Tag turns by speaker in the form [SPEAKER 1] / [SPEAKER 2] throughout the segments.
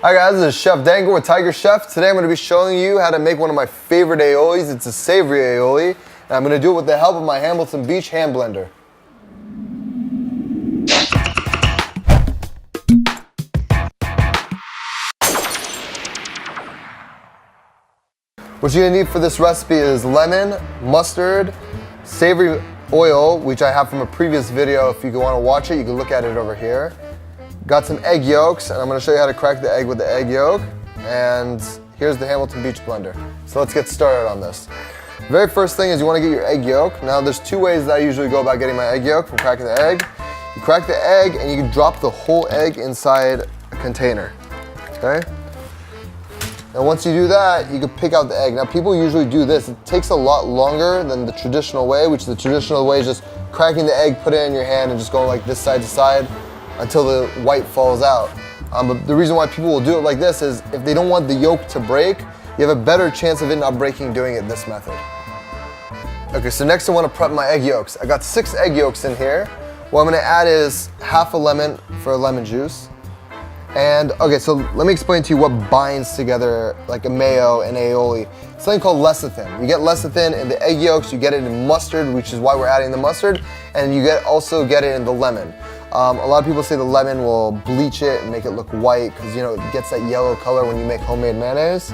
[SPEAKER 1] Hi guys, this is Chef Dangoor with TigerChef. Today I'm going to be showing you how to make one of my favorite aiolis. It's a savory aioli, and I'm going to do it with the help of my Hamilton Beach hand blender. What you're going to need for this recipe is lemon, mustard, savory oil, which I have from a previous video. If you want to watch it, you can look at it over here. Got some egg yolks, and I'm going to show you how to crack the egg with the egg yolk. And here's the Hamilton Beach blender. So let's get started on this. The very first thing is you want to get your egg yolk. Now there's two ways that I usually go about getting my egg yolk from cracking the egg. You crack the egg and you can drop the whole egg inside a container, okay? And once you do that, you can pick out the egg. Now people usually do this. It takes a lot longer than the traditional way, which the traditional way is just cracking the egg, put it in your hand and just going like this side to side until the white falls out. But the reason why people will do it like this is if they don't want the yolk to break, you have a better chance of it not breaking doing it this method. Okay, so next I want to prep my egg yolks. I got 6 egg yolks in here. What I'm going to add is half a lemon for a lemon juice. And okay, so let me explain to you what binds together like a mayo and aioli. It's something called lecithin. You get lecithin in the egg yolks, you get it in mustard, which is why we're adding the mustard, and you also get it in the lemon. A lot of people say the lemon will bleach it and make it look white because it gets that yellow color when you make homemade mayonnaise.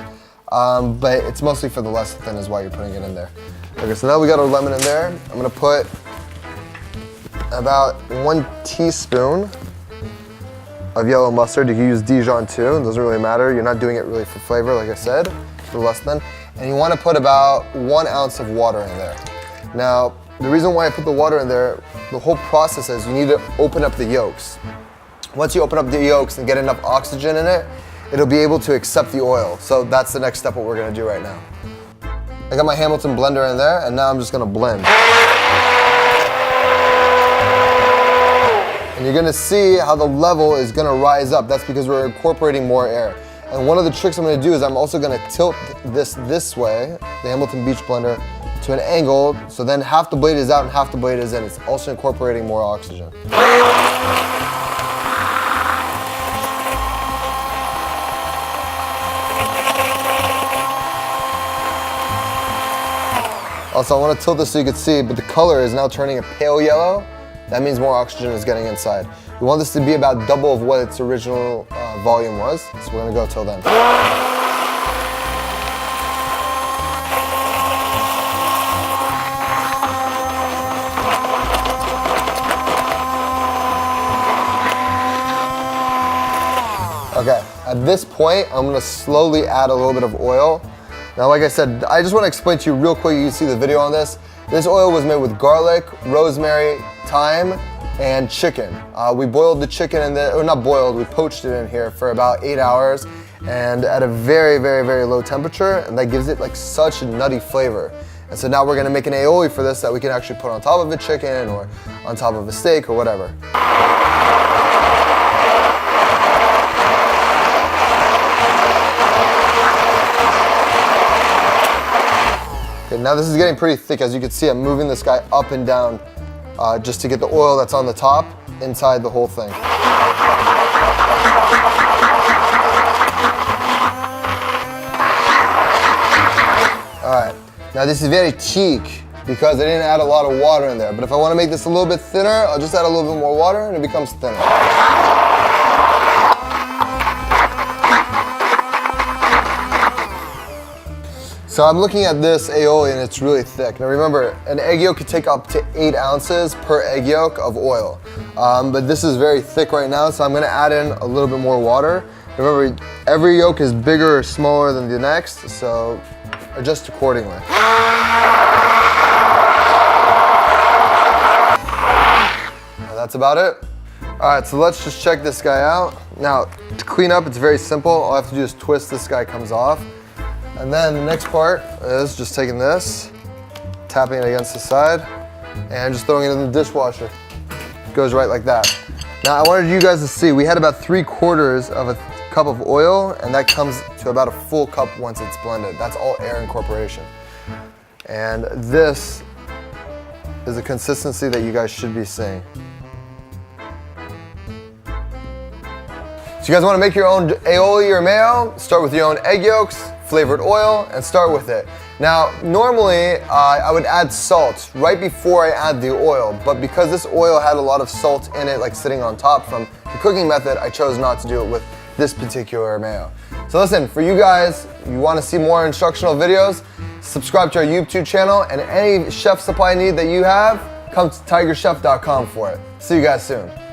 [SPEAKER 1] But it's mostly for the lecithin is why you're putting it in there. Okay, so now we got our lemon in there. I'm gonna put about 1 teaspoon of yellow mustard. You can use Dijon too, it doesn't really matter. You're not doing it really for flavor, like I said, for lecithin. And you wanna put about 1 ounce of water in there. Now, the reason why I put the water in there, the whole process is you need to open up the yolks. Once you open up the yolks and get enough oxygen in it, it'll be able to accept the oil. So that's the next step what we're gonna do right now. I got my Hamilton blender in there and now I'm just gonna blend. And you're gonna see how the level is gonna rise up. That's because we're incorporating more air. And one of the tricks I'm gonna do is I'm also gonna tilt this way, the Hamilton Beach blender, to an angle, so then half the blade is out and half the blade is in. It's also incorporating more oxygen. Also, I want to tilt this so you can see, but the color is now turning a pale yellow. That means more oxygen is getting inside. We want this to be about double of what its original volume was, so we're gonna go till then. Okay, at this point, I'm gonna slowly add a little bit of oil. Now, like I said, I just wanna explain to you real quick, you can see the video on this. This oil was made with garlic, rosemary, thyme, and chicken. We boiled the chicken in there, or not boiled, we poached it in here for about 8 hours and at a very, very, very low temperature, and that gives it like such a nutty flavor. And so now we're gonna make an aioli for this that we can actually put on top of a chicken or on top of a steak or whatever. Okay, now this is getting pretty thick. As you can see, I'm moving this guy up and down just to get the oil that's on the top inside the whole thing. All right, now this is very cheek because I didn't add a lot of water in there. But if I want to make this a little bit thinner, I'll just add a little bit more water and it becomes thinner. So I'm looking at this aioli and it's really thick. Now remember, an egg yolk could take up to 8 ounces per egg yolk of oil. But this is very thick right now, so I'm gonna add in a little bit more water. Remember, every yolk is bigger or smaller than the next, so adjust accordingly. And that's about it. All right, so let's just check this guy out. Now, to clean up, it's very simple. All I have to do is twist this guy comes off. And then the next part is just taking this, tapping it against the side, and just throwing it in the dishwasher. It goes right like that. Now I wanted you guys to see, we had about 3/4 of a cup of oil, and that comes to about a full cup once it's blended. That's all air incorporation. And this is the consistency that you guys should be seeing. So you guys want to make your own aioli or mayo, start with your own egg yolks, flavored oil, and start with it. Now, normally I would add salt right before I add the oil, but because this oil had a lot of salt in it, like sitting on top from the cooking method, I chose not to do it with this particular mayo. So listen, for you guys, you want to see more instructional videos, subscribe to our YouTube channel, and any chef supply need that you have, come to TigerChef.com for it. See you guys soon.